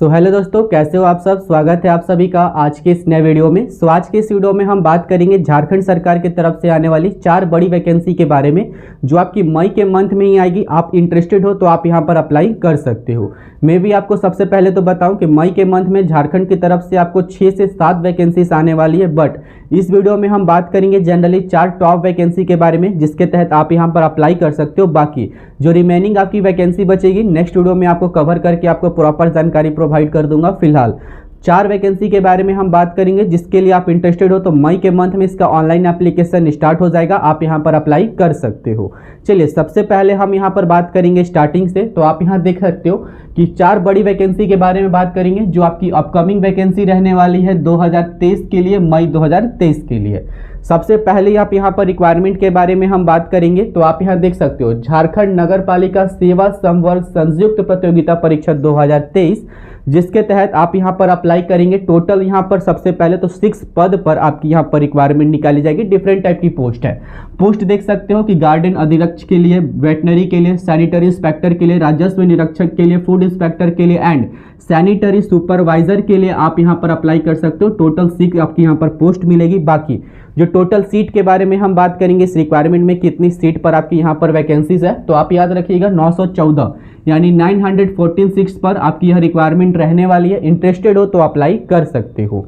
Hello दोस्तों, कैसे हो आप सब। स्वागत है आप सभी का आज के इस नए वीडियो में। आज के इस वीडियो में हम बात करेंगे झारखंड सरकार की तरफ से आने वाली 4 बड़ी वैकेंसी के बारे में, जो आपकी मई के मंथ में ही आएगी। आप इंटरेस्टेड हो तो आप यहां पर अप्लाई कर सकते हो। मैं भी आपको सबसे पहले तो बताऊं कि मई के मंथ में झारखंड की तरफ से आपको 6 से 7 वैकेंसीज आने वाली है, बट इस वीडियो में हम बात करेंगे जनरली 4 टॉप वैकेंसी के बारे में, जिसके तहत आप यहां पर अप्लाई कर सकते हो। बाकी जो रिमेनिंग आपकी वैकेंसी बचेगी नेक्स्ट वीडियो में आपको कवर करके आपको प्रॉपर जानकारी प्रोवाइड कर दूंगा। फिलहाल 4 वैकेंसी के बारे में हम बात करेंगे, जिसके लिए आप इंटरेस्टेड हो तो मई के मंथ में इसका ऑनलाइन एप्लीकेशन स्टार्ट हो जाएगा, आप यहां पर अप्लाई कर सकते हो। चलिए सबसे पहले हम यहां पर बात करेंगे स्टार्टिंग से। तो आप यहां देख सकते हो कि 4 बड़ी वैकेंसी के बारे में बात करेंगे, जो आपकी अपकमिंग वैकेंसी रहने वाली है 2023 के लिए, मई 2023 के लिए। सबसे पहले आप यहां पर रिक्वायरमेंट के बारे में हम बात करेंगे। तो आप यहां देख सकते हो झारखंड नगर पालिका सेवा संवर्ग संयुक्त प्रतियोगिता परीक्षा 2023, जिसके तहत आप यहां पर अप्लाई करेंगे। टोटल यहां पर सबसे पहले तो 6 पद पर आपकी यहां पर रिक्वायरमेंट निकाली जाएगी। डिफरेंट टाइप की पोस्ट है। पोस्ट देख सकते हो कि गार्डन अधिरक्षक के लिए, वेटनरी के लिए, सैनिटरी इंस्पेक्टर के लिए, राजस्व निरीक्षक के लिए, फूड इंस्पेक्टर के लिए एंड सैनिटरी सुपरवाइजर के लिए आप यहां पर अप्लाई कर सकते हो। टोटल 6 आपकी यहां पर पोस्ट मिलेगी। बाकी जो टोटल सीट के बारे में हम बात करेंगे, इस रिक्वायरमेंट में कितनी सीट पर आपकी यहां पर वैकेंसीज है, तो आप याद रखिएगा 914 यानी 914 सीट्स पर आपकी यह रिक्वायरमेंट रहने वाली है। इंटरेस्टेड हो तो अप्लाई कर सकते हो।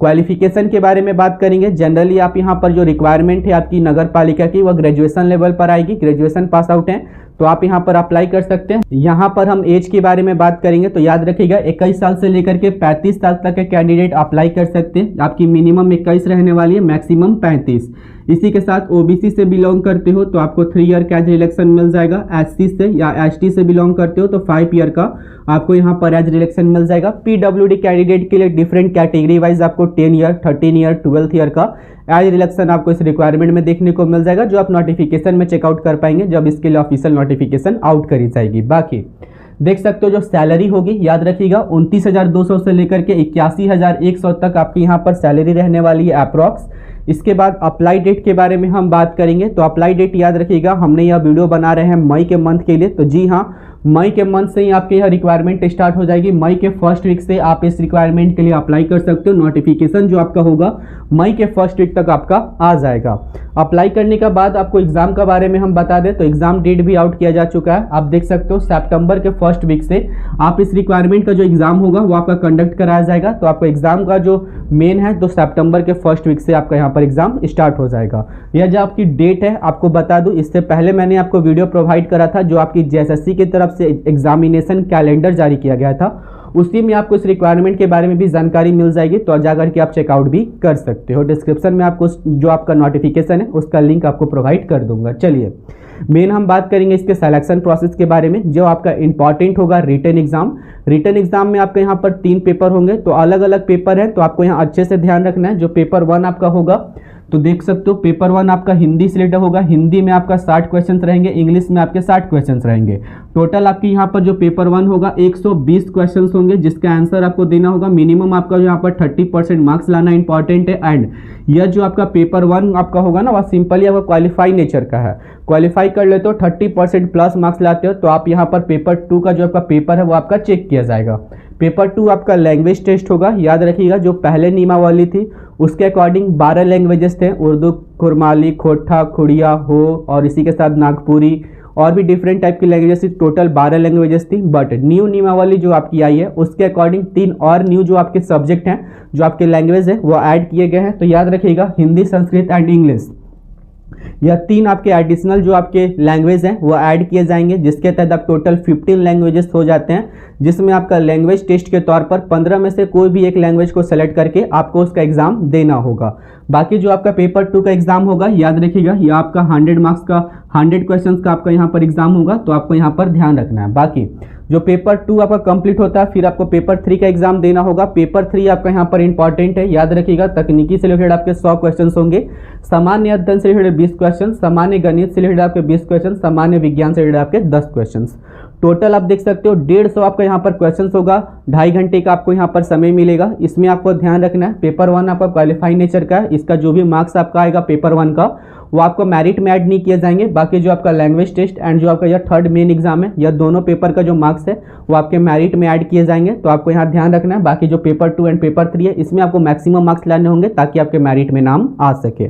क्वालिफिकेशन के बारे में बात करेंगे। जनरली आप यहां पर जो रिक्वायरमेंट है आपकी नगर पालिका की, वह ग्रेजुएशन लेवल पर आएगी। ग्रेजुएशन पास आउट है तो आप यहां पर अप्लाई कर सकते हैं। यहां पर हम एज के बारे में बात करेंगे तो याद रखिएगा 21 साल से लेकर के 35 साल तक के कैंडिडेट अप्लाई कर सकते हैं। आपकी मिनिमम 21 रहने वाली है, मैक्सिमम 35। इसी के साथ ओबीसी से बिलोंग करते हो तो आपको 3 ईयर का एज रिलेक्शन मिल जाएगा। एससी से या एसटी से बिलोंग करते हो तो 5 ईयर का आपको यहां पर एज रिलेक्शन मिल जाएगा। पीडब्ल्यूडी कैंडिडेट के लिए डिफरेंट कैटेगरी वाइज आपको 10 ईयर, 13 ईयर, 12 ईयर का एज रिलेक्शन आपको इस रिक्वायरमेंट में देखने को मिल जाएगा, जो आप नोटिफिकेशन में चेकआउट कर पाएंगे जब इसके लिए ऑफिशियल नोटिफिकेशन आउट करी जाएगी। बाकी देख सकते हो जो सैलरी होगी, याद रखिएगा 29,200 से लेकर के 81,100 तक आपकी यहां पर सैलरी रहने वाली है अप्रॉक्स। इसके बाद अप्लाई डेट के बारे में हम बात करेंगे। तो अप्लाई डेट याद रखिएगा, हमने यह वीडियो बना रहे हैं मई के मंथ के लिए, तो जी हाँ मई के मंथ से ही आपके यह रिक्वायरमेंट स्टार्ट हो जाएगी। मई के फर्स्ट वीक से आप इस रिक्वायरमेंट के लिए अप्लाई कर सकते हो। नोटिफिकेशन जो आपका होगा मई के फर्स्ट वीक तक आपका आ जाएगा। अप्लाई करने के बाद आपको एग्जाम के बारे में हम बता दें तो एग्जाम डेट भी आउट किया जा चुका है। आप देख सकते हो सितंबर के फर्स्ट वीक से आप इस रिक्वायरमेंट का जो एग्जाम होगा वो आपका कंडक्ट कराया जाएगा। तो आपको एग्जाम का जो मेन है तो सितंबर के फर्स्ट वीक से आपका यहाँ पर एग्जाम स्टार्ट हो जाएगा। यह जो आपकी डेट है आपको बता दूं, इससे पहले मैंने आपको वीडियो प्रोवाइड करा था जो आपकी जेएसएससी की तरफ से एग्जामिनेशन कैलेंडर जारी किया गया था, उसी में आपको इस रिक्वायरमेंट के बारे में भी जानकारी मिल जाएगी। तो जाकर के आप चेकआउट भी कर सकते हो। डिस्क्रिप्शन में आपको जो आपका नोटिफिकेशन है उसका लिंक आपको प्रोवाइड कर दूंगा। चलिए मेन हम बात करेंगे इसके सिलेक्शन प्रोसेस के बारे में। जो आपका इंपॉर्टेंट होगा रिटन एग्जाम। रिटन एग्जाम में आपके यहाँ पर 3 पेपर होंगे, तो अलग अलग पेपर है, तो आपको यहाँ अच्छे से ध्यान रखना है। जो पेपर 1 आपका होगा तो देख सकते हो पेपर 1 आपका हिंदी से रिलेटेड होगा। हिंदी में आपका 60 क्वेश्चंस रहेंगे, इंग्लिश में आपके 60 क्वेश्चंस रहेंगे। टोटल आपकी यहाँ पर जो पेपर 1 होगा 120 क्वेश्चंस होंगे, जिसका आंसर आपको देना होगा। मिनिमम आपका यहाँ पर 30% मार्क्स लाना इंपॉर्टेंट है। एंड यह जो आपका पेपर 1 आपका होगा ना, वह सिंपली आपका क्वालिफाई नेचर का है। क्वालिफाई कर लेते हो 30% प्लस मार्क्स लाते हो तो आप यहाँ पर पेपर 2 का जो आपका पेपर है वो आपका चेक किया जाएगा। पेपर 2 आपका लैंग्वेज टेस्ट होगा। याद रखिएगा जो पहले नियमावली थी उसके अकॉर्डिंग 12 लैंग्वेजेस थे, उर्दू, कुरमाली, खोटा, खुड़िया, हो और इसी के साथ नागपुरी और भी डिफरेंट टाइप की लैंग्वेजेस थी। टोटल 12 लैंग्वेजेस थी। बट न्यू नियमावली जो आपकी आई है उसके अकॉर्डिंग 3 और न्यू जो आपके सब्जेक्ट हैं, जो आपके लैंग्वेज है वो ऐड किए गए हैं। तो याद रखिएगा हिंदी, संस्कृत एंड इंग्लिश, यह 3 आपके एडिशनल जो आपके लैंग्वेज हैं वो ऐड किए जाएंगे, जिसके तहत आप टोटल 15 लैंग्वेजेस हो जाते हैं, जिसमें आपका लैंग्वेज टेस्ट के तौर पर 15 में से कोई भी एक लैंग्वेज को सेलेक्ट करके आपको उसका एग्जाम देना होगा। बाकी जो आपका पेपर 2 का एग्जाम होगा, याद रखिएगा यह आपका 100 मार्क्स का 100 क्वेश्चंस का आपका यहाँ पर एग्जाम होगा, तो आपको यहाँ पर ध्यान रखना है। बाकी जो पेपर 2 आपका कंप्लीट होता है फिर आपको पेपर 3 का एग्जाम देना होगा। पेपर 3 आपका यहाँ पर इंपॉर्टेंट है। याद रखिएगा तकनीकी से रिलेटेड आपके 100 क्वेश्चन होंगे, सामान्य अध्ययन से रिलेटेड 20 क्वेश्चन, सामान्य गणित से रिलेटेड आपके 20 क्वेश्चन, सामान्य विज्ञान से रिलेटेड आपके 10 क्वेश्चन। टोटल आप देख सकते हो 150 आपका यहाँ पर क्वेश्चंस होगा, 2.5 घंटे का आपको यहाँ पर समय मिलेगा। इसमें आपको ध्यान रखना है पेपर 1 आपका क्वालिफाई नेचर का है, इसका जो भी मार्क्स आपका आएगा पेपर 1 का वो आपको मेरिट में ऐड नहीं किए जाएंगे। बाकी जो आपका लैंग्वेज टेस्ट एंड जो आपका यह थर्ड मेन एग्जाम है, यह दोनों पेपर का जो मार्क्स है वो आपके मेरिट में ऐड किए जाएंगे, तो आपको यहाँ ध्यान रखना है। बाकी जो पेपर 2 एंड पेपर 3 है इसमें आपको मैक्सिमम मार्क्स लाने होंगे ताकि आपके मेरिट में नाम आ सके।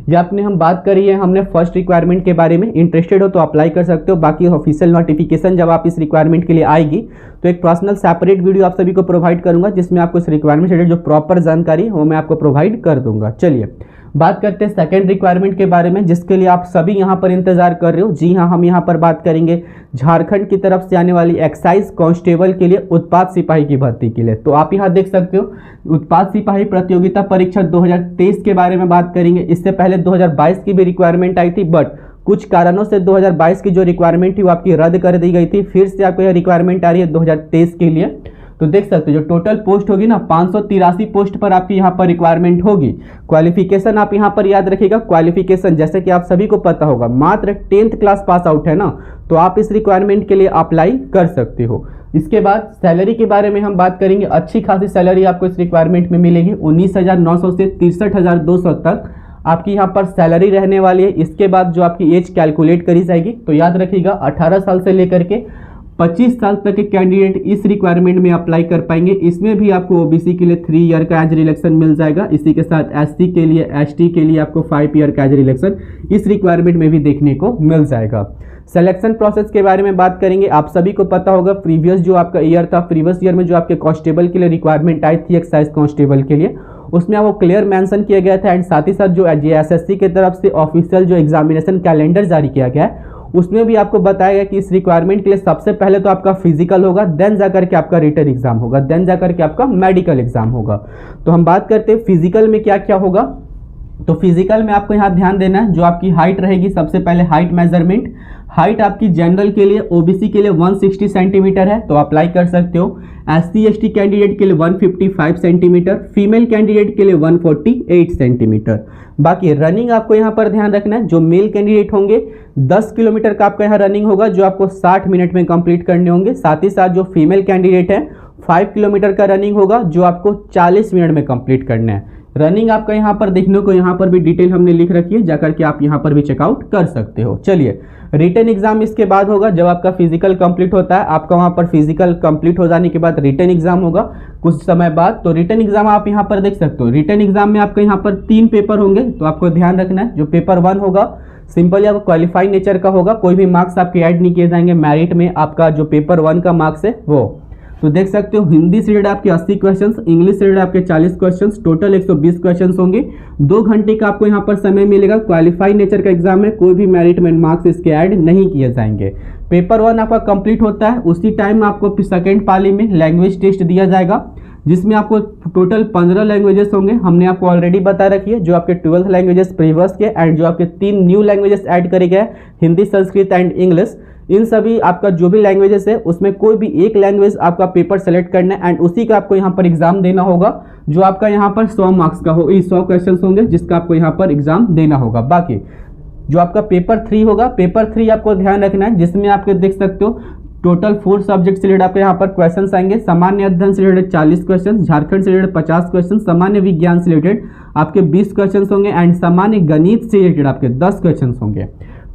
ये आपने हम बात करी है हमने फर्स्ट रिक्वायरमेंट के बारे में, इंटरेस्टेड हो तो अप्लाई कर सकते हो। बाकी ऑफिशियल नोटिफिकेशन जब आप इस रिक्वायरमेंट के लिए आएगी तो एक पर्सनल सेपरेट वीडियो आप सभी को प्रोवाइड करूंगा जिसमें आपको इस रिक्वायरमेंट से जो प्रॉपर जानकारी वो मैं आपको प्रोवाइड कर दूंगा। चलिए बात करते हैं सेकंड रिक्वायरमेंट के बारे में जिसके लिए आप सभी यहाँ पर इंतजार कर रहे हो। जी हाँ, हम यहाँ पर बात करेंगे झारखंड की तरफ से आने वाली एक्साइज कांस्टेबल के लिए उत्पाद सिपाही की भर्ती के लिए। तो आप यहाँ देख सकते हो उत्पाद सिपाही प्रतियोगिता परीक्षा 2023 के बारे में बात करेंगे। इससे पहले 2022 की भी रिक्वायरमेंट आई थी, बट कुछ कारणों से 2022 की जो रिक्वायरमेंट थी वो आपकी रद्द कर दी गई थी। फिर से आपको यह रिक्वायरमेंट आ रही है 2023 के लिए। तो देख सकते हो जो टोटल पोस्ट होगी ना 583 पोस्ट पर आपकी यहाँ पर रिक्वायरमेंट होगी। क्वालिफिकेशन आप यहाँ पर याद रखिएगा, क्वालिफिकेशन जैसे कि आप सभी को पता होगा मात्र 10th क्लास पास आउट है ना, तो आप इस रिक्वायरमेंट के लिए अप्लाई कर सकते हो। इसके बाद सैलरी के बारे में हम बात करेंगे। अच्छी खासी सैलरी आपको इस रिक्वायरमेंट में मिलेगी, 19,900 से 63,200 तक आपकी यहाँ पर सैलरी रहने वाली है। इसके बाद जो आपकी एज कैलकुलेट करी जाएगी, तो याद रखिएगा 18 साल से लेकर के 25 साल तक के कैंडिडेट इस रिक्वायरमेंट में अप्लाई कर पाएंगे। इसमें भी आपको ओबीसी के लिए 3 ईयर का एज रिलैक्सेशन मिल जाएगा। इसी के साथ एससी के लिए, एसटी के लिए आपको 5 ईयर का एज रिलैक्सेशन इस रिक्वायरमेंट में भी देखने को मिल जाएगा। सिलेक्शन प्रोसेस के बारे में बात करेंगे। आप सभी को पता होगा प्रीवियस जो आपका ईयर था, प्रीवियस ईयर में जो आपके कांस्टेबल के लिए रिक्वायरमेंट आई थी एक्साइज कांस्टेबल के लिए, उसमें आपको क्लियर मेंशन किया गया था एंड साथ ही साथ जो एसएससी की तरफ से ऑफिशियल जो एग्जामिनेशन कैलेंडर जारी किया गया है उसमें भी आपको बताया गया कि इस रिक्वायरमेंट के लिए सबसे पहले तो आपका फिजिकल होगा, देन जाकर के आपका रिटन एग्जाम होगा, देन जाकर के आपका मेडिकल एग्जाम होगा। तो हम बात करते हैं फिजिकल में क्या क्या होगा। तो फिजिकल में आपको यहाँ ध्यान देना है जो आपकी हाइट रहेगी। सबसे पहले हाइट मेजरमेंट, हाइट आपकी जनरल के लिए ओबीसी के लिए 160 सेंटीमीटर है, तो अप्लाई कर सकते हो। एससी एसटी कैंडिडेट के लिए 155 सेंटीमीटर, फीमेल कैंडिडेट के लिए 148 सेंटीमीटर। बाकी रनिंग आपको यहाँ पर ध्यान रखना है, जो मेल कैंडिडेट होंगे 10 किलोमीटर का आपका यहाँ रनिंग होगा जो आपको 60 मिनट में कंप्लीट करने होंगे। साथ ही साथ जो फीमेल कैंडिडेट है 5 किलोमीटर का रनिंग होगा जो आपको 40 मिनट में कंप्लीट करना है। रनिंग आपका यहाँ पर देखने को यहाँ पर भी डिटेल हमने लिख रखी है, जाकर के आप यहाँ पर भी चेकआउट कर सकते हो। चलिए रिटन एग्जाम इसके बाद होगा जब आपका फिजिकल कंप्लीट होता है। आपका वहाँ पर फिजिकल कंप्लीट हो जाने के बाद रिटन एग्जाम होगा कुछ समय बाद। तो रिटन एग्जाम आप यहाँ पर देख सकते हो। रिटन एग्जाम में आपका यहाँ पर 3 पेपर होंगे, तो आपको ध्यान रखना है। जो पेपर 1 होगा सिंपली आपको क्वालिफाई नेचर का होगा, कोई भी मार्क्स आपके ऐड नहीं किए जाएंगे मेरिट में। आपका जो पेपर 1 का मार्क्स है वो तो देख सकते हो हिंदी से रिलेटेड आपके 80 क्वेश्चंस, इंग्लिश से रिलेटेड आपके 40 क्वेश्चंस, टोटल 120 क्वेश्चंस होंगे। 2 घंटे का आपको यहाँ पर समय मिलेगा। क्वालिफाई नेचर का एग्जाम है, कोई भी मेरिट में मार्क्स इसके ऐड नहीं किए जाएंगे। पेपर 1 आपका कंप्लीट होता है, उसी टाइम आपको सेकेंड पाली में लैंग्वेज टेस्ट दिया जाएगा जिसमें आपको टोटल 15 लैंग्वेजेस होंगे। हमने आपको ऑलरेडी बता रखी है जो आपके 12th लैंग्वेजेस प्रीवियस के एंड जो आपके 3 न्यू लैंग्वेजेस ऐड करे गए हिंदी, संस्कृत एंड इंग्लिश। इन सभी आपका जो भी लैंग्वेजेस है उसमें कोई भी एक लैंग्वेज आपका पेपर सेलेक्ट करना है एंड उसी का आपको यहाँ पर एग्जाम देना होगा जो आपका यहाँ पर 100 मार्क्स का हो, 100 क्वेश्चन होंगे जिसका आपको यहाँ पर एग्जाम देना होगा। बाकी जो आपका पेपर 3 होगा, पेपर 3 आपको ध्यान रखना है जिसमें आपके देख सकते हो टोटल 4 सब्जेक्ट से रिलेटेड आपके यहाँ पर क्वेश्चन आएंगे। सामान्य अध्ययन से रिलेटेड 40 क्वेश्चन, झारखंड से रिलेटेड 50 क्वेश्चन, सामान्य विज्ञान से रिलेटेड आपके 20 क्वेश्चन होंगे एंड सामान्य गणित से रिलेटेड आपके 10 क्वेश्चन होंगे।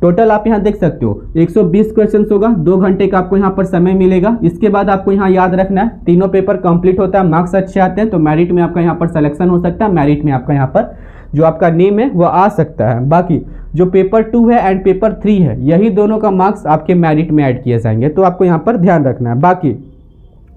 टोटल आप यहाँ देख सकते हो 120 क्वेश्चन होगा। 2 घंटे का आपको यहाँ पर समय मिलेगा। इसके बाद आपको यहाँ याद रखना है तीनों पेपर कंप्लीट होता है, मार्क्स अच्छे आते हैं तो मेरिट में आपका यहाँ पर सिलेक्शन हो सकता है, मेरिट में आपका यहाँ पर जो आपका नेम है वो आ सकता है। बाकी जो पेपर 2 है एंड पेपर 3 है यही दोनों का मार्क्स आपके मेरिट में ऐड किए जाएंगे, तो आपको यहाँ पर ध्यान रखना है। बाकी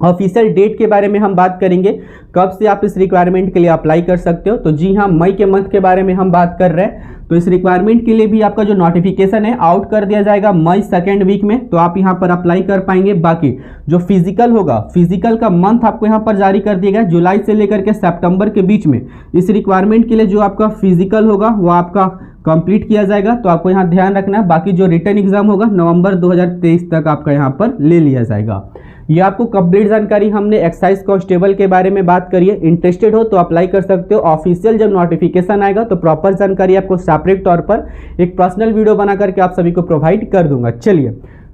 ऑफिशियल डेट के बारे में हम बात करेंगे, कब से आप इस रिक्वायरमेंट के लिए अप्लाई कर सकते हो। तो जी हाँ, मई के मंथ के बारे में हम बात कर रहे हैं। तो इस रिक्वायरमेंट के लिए भी आपका जो नोटिफिकेशन है आउट कर दिया जाएगा मई 2nd वीक में, तो आप यहाँ पर अप्लाई कर पाएंगे। बाकी जो फिजिकल होगा, फिजिकल का मंथ आपको यहाँ पर जारी कर दिया गया जुलाई से लेकर के सितंबर के बीच में। इस रिक्वायरमेंट के लिए जो आपका फिजिकल होगा वो आपका कंप्लीट किया जाएगा, तो आपको यहाँ ध्यान रखना है। बाकी जो रिटन एग्जाम होगा नवंबर 2023 तक आपका यहाँ पर ले लिया जाएगा। ये आपको कंप्लीट जानकारी हमने एक्साइज कांस्टेबल के बारे में बात करी है। इंटरेस्टेड हो तो अप्लाई कर सकते हो। ऑफिशियल जब नोटिफिकेशन आएगा तो प्रॉपर जानकारी आपको सेपरेट तौर पर एक पर्सनल वीडियो बना करके आप सभी को प्रोवाइड कर दूंगा। चलिए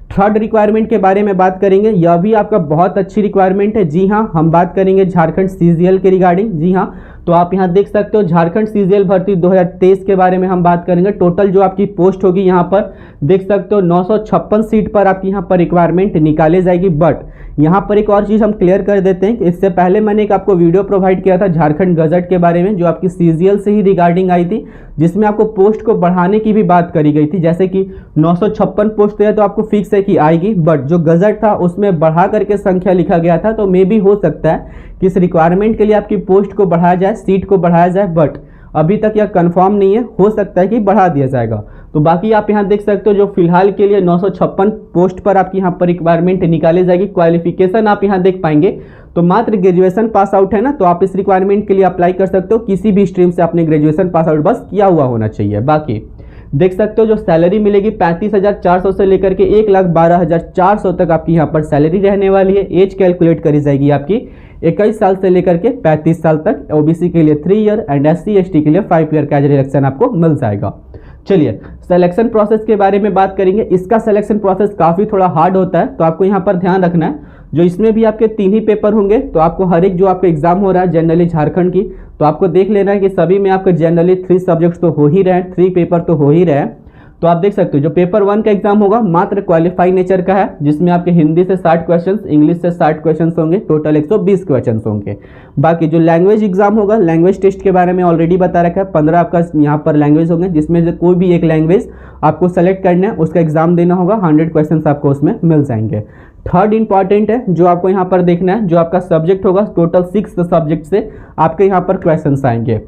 थर्ड रिक्वायरमेंट के बारे में बात करेंगे, यह भी आपका बहुत अच्छी रिक्वायरमेंट है। जी हाँ, हम बात करेंगे झारखंड सीजीएल के रिगार्डिंग। जी हाँ, तो आप यहाँ देख सकते हो झारखंड सीजीएल भर्ती 2023 के बारे में हम बात करेंगे। टोटल जो आपकी पोस्ट होगी यहाँ पर देख सकते हो 956 सीट पर आपकी यहाँ पर रिक्वायरमेंट निकाली जाएगी। बट यहाँ पर एक और चीज़ हम क्लियर कर देते हैं कि इससे पहले मैंने एक आपको वीडियो प्रोवाइड किया था झारखंड गजट के बारे में, जो आपकी सीजीएल से ही रिगार्डिंग आई थी, जिसमें आपको पोस्ट को बढ़ाने की भी बात करी गई थी। जैसे कि 956 पोस्ट है तो आपको फिक्स है कि आएगी, बट जो गजट था उसमें बढ़ा करके संख्या लिखा गया था। तो मे भी हो सकता है कि इस रिक्वायरमेंट के लिए आपकी पोस्ट को बढ़ाया जाए, सीट को बढ़ाया जाए, बट अभी तक यह कंफर्म नहीं है, हो सकता है कि बढ़ा दिया जाएगा। तो बाकी आप यहाँ देख सकते हो जो फिलहाल के लिए 956 पोस्ट पर आपकी यहाँ पर रिक्वायरमेंट निकाली जाएगी। क्वालिफिकेशन आप यहाँ देख पाएंगे तो मात्र ग्रेजुएशन पास आउट है ना, तो आप इस रिक्वायरमेंट के लिए अप्लाई कर सकते हो। किसी भी स्ट्रीम से आपने ग्रेजुएशन पास आउट बस किया हुआ होना चाहिए। बाकी देख सकते हो जो सैलरी मिलेगी 35,400 से लेकर के 1,12,400 तक आपकी यहाँ पर सैलरी रहने वाली है। एज कैलकुलेट करी जाएगी आपकी 21 साल से लेकर के 35 साल तक। ओबीसी के लिए 3 ईयर एंड SC ST के लिए 5 ईयर का रिलैक्सेशन आपको मिल जाएगा। चलिए सिलेक्शन प्रोसेस के बारे में बात करेंगे। इसका सिलेक्शन प्रोसेस काफ़ी थोड़ा हार्ड होता है, तो आपको यहाँ पर ध्यान रखना है। जो इसमें भी आपके 3 ही पेपर होंगे, तो आपको हर एक जो आपका एग्जाम हो रहा है जनरली झारखंड की, तो आपको देख लेना है कि सभी में आपके जनरली 3 सब्जेक्ट्स तो हो ही रहे हैं, 3 पेपर तो हो ही रहे हैं। तो आप देख सकते हो जो पेपर 1 का एग्जाम होगा मात्र क्वालिफाई नेचर का है, जिसमें आपके हिंदी से 60 क्वेश्चंस, इंग्लिश से 60 क्वेश्चंस होंगे, टोटल 120 क्वेश्चंस होंगे। बाकी जो लैंग्वेज एग्जाम होगा, लैंग्वेज टेस्ट के बारे में ऑलरेडी बता रखा है, 15 आपका यहाँ पर लैंग्वेज होंगे, जिसमें से कोई भी एक लैंग्वेज आपको सेलेक्ट करना है, उसका एग्जाम देना होगा। 100 क्वेश्चन आपको उसमें मिल जाएंगे। थर्ड इंपॉर्टेंट है जो आपको यहाँ पर देखना है, जो आपका सब्जेक्ट होगा, टोटल 6 सब्जेक्ट से आपके यहाँ पर क्वेश्चन आएंगे।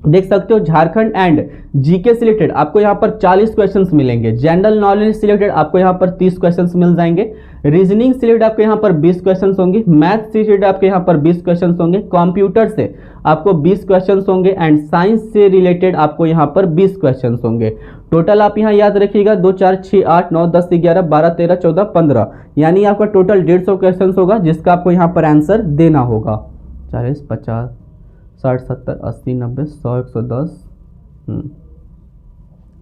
देख सकते हो झारखंड एंड जीके से रिलेटेड आपको यहाँ पर 40 क्वेश्चंस मिलेंगे। जनरल नॉलेज से रिलेटेड आपको यहाँ पर 30 क्वेश्चंस मिल जाएंगे। रीजनिंग से रिलेटेड आपको यहाँ पर 20 क्वेश्चंस होंगे। मैथ से रिलेटेड आपके यहाँ पर 20 क्वेश्चंस होंगे। कंप्यूटर से आपको 20 क्वेश्चंस होंगे एंड साइंस से रिलेटेड आपको यहाँ पर 20 क्वेश्चंस होंगे। टोटल आप यहाँ याद रखिएगा 2 4 6 8 9 10 11 12 13 14 15, यानी आपका टोटल 150 क्वेश्चंस होगा, जिसका आपको यहाँ पर आंसर देना होगा। 40 50 60 70 80 90 100 110।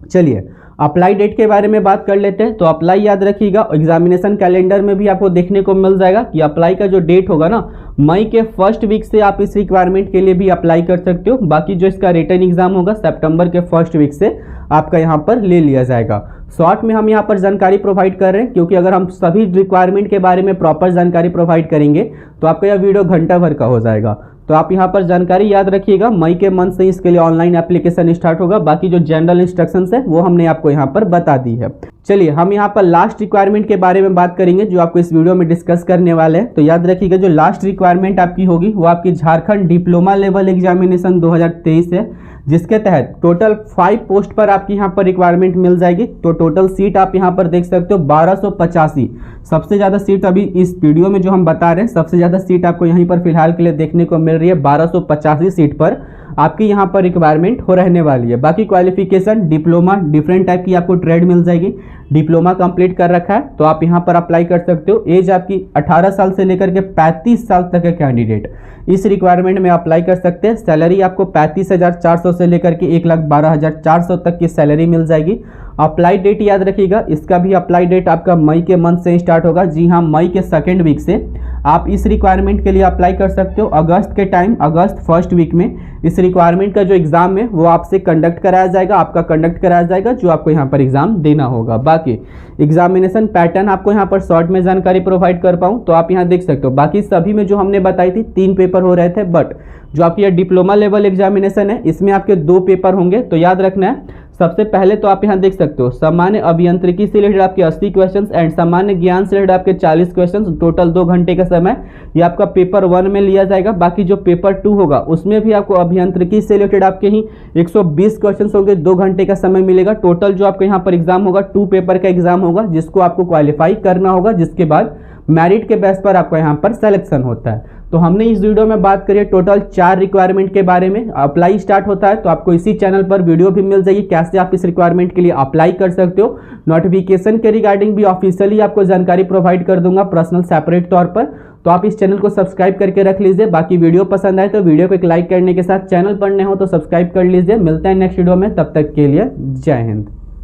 चलिए अप्लाई डेट के बारे में बात कर लेते हैं। तो अप्लाई याद रखिएगा, एग्जामिनेशन कैलेंडर में भी आपको देखने को मिल जाएगा कि अप्लाई का जो डेट होगा ना, मई के फर्स्ट वीक से आप इस रिक्वायरमेंट के लिए भी अप्लाई कर सकते हो। बाकी जो इसका रिटन एग्जाम होगा सितंबर के फर्स्ट वीक से आपका यहाँ पर ले लिया जाएगा। शॉर्ट में हम यहाँ पर जानकारी प्रोवाइड कर रहे हैं, क्योंकि अगर हम सभी रिक्वायरमेंट के बारे में प्रॉपर जानकारी प्रोवाइड करेंगे तो आपका यह वीडियो घंटा भर का हो जाएगा। तो आप यहाँ पर जानकारी याद रखिएगा, मई के मंथ से इसके लिए ऑनलाइन एप्लीकेशन स्टार्ट होगा। बाकी जो जनरल इंस्ट्रक्शंस है वो हमने आपको यहाँ पर बता दी है। चलिए हम यहाँ पर लास्ट रिक्वायरमेंट के बारे में बात करेंगे, जो आपको इस वीडियो में डिस्कस करने वाले हैं। तो याद रखिएगा जो लास्ट रिक्वायरमेंट आपकी होगी वो आपकी झारखंड डिप्लोमा लेवल एग्जामिनेशन 2023 है, जिसके तहत टोटल 5 पोस्ट पर आपकी यहाँ पर रिक्वायरमेंट मिल जाएगी। तो टोटल सीट आप यहाँ पर देख सकते हो 1285। सबसे ज़्यादा सीट अभी इस वीडियो में जो हम बता रहे हैं, सबसे ज़्यादा सीट आपको यहीं पर फिलहाल के लिए देखने को मिल रही है। 1285 सीट पर आपकी यहाँ पर रिक्वायरमेंट हो रहने वाली है। बाकी क्वालिफिकेशन डिप्लोमा, डिफरेंट टाइप की आपको ट्रेड मिल जाएगी। डिप्लोमा कंप्लीट कर रखा है तो आप यहाँ पर अप्लाई कर सकते हो। एज आपकी 18 साल से लेकर के 35 साल तक के कैंडिडेट इस रिक्वायरमेंट में अप्लाई कर सकते हैं। सैलरी आपको 35,400 से लेकर के 1,12,400 तक की सैलरी मिल जाएगी। अप्लाई डेट याद रखिएगा, इसका भी अप्लाई डेट आपका मई के मंथ से स्टार्ट होगा। जी हाँ, मई के सेकेंड वीक से आप इस रिक्वायरमेंट के लिए अप्लाई कर सकते हो। अगस्त के टाइम, अगस्त फर्स्ट वीक में इस रिक्वायरमेंट का जो एग्जाम है वो आपसे कंडक्ट कराया जाएगा, आपका कंडक्ट कराया जाएगा, जो आपको यहाँ पर एग्जाम देना होगा। बाकी एग्जामिनेशन पैटर्न आपको यहाँ पर शॉर्ट में जानकारी प्रोवाइड कर पाऊँ तो आप यहाँ देख सकते हो। बाकी सभी में जो हमने बताई थी 3 पेपर हो रहे थे, बट जो आपकी यह डिप्लोमा लेवल एग्जामिनेशन है इसमें आपके 2 पेपर होंगे। तो याद रखना है, सबसे पहले तो आप यहाँ देख सकते हो सामान्य अभियांत्रिकी से रिलेटेड आपके 80 क्वेश्चंस एंड सामान्य ज्ञान से रिलेटेड आपके 40 क्वेश्चंस, टोटल 2 घंटे का समय ये आपका पेपर 1 में लिया जाएगा। बाकी जो पेपर 2 होगा उसमें भी आपको अभियांत्रिकी से रिलेटेड आपके ही 120 क्वेश्चंस होंगे, 2 घंटे का समय मिलेगा। टोटल जो आपके यहाँ पर एग्जाम होगा 2 पेपर का एग्जाम होगा, जिसको आपको क्वालिफाई करना होगा, जिसके बाद मेरिट के बेस पर आपका यहाँ पर सिलेक्शन होता है। तो हमने इस वीडियो में बात करी है टोटल 4 रिक्वायरमेंट के बारे में। अप्लाई स्टार्ट होता है तो आपको इसी चैनल पर वीडियो भी मिल जाएगी कैसे आप इस रिक्वायरमेंट के लिए अप्लाई कर सकते हो। नोटिफिकेशन के रिगार्डिंग भी ऑफिशियली आपको जानकारी प्रोवाइड कर दूंगा पर्सनल सेपरेट तौर पर, तो आप इस चैनल को सब्सक्राइब करके रख लीजिए। बाकी वीडियो पसंद आए तो वीडियो को एक लाइक करने के साथ चैनल पर नए हो तो सब्सक्राइब कर लीजिए। मिलते हैं नेक्स्ट वीडियो में, तब तक के लिए जय हिंद।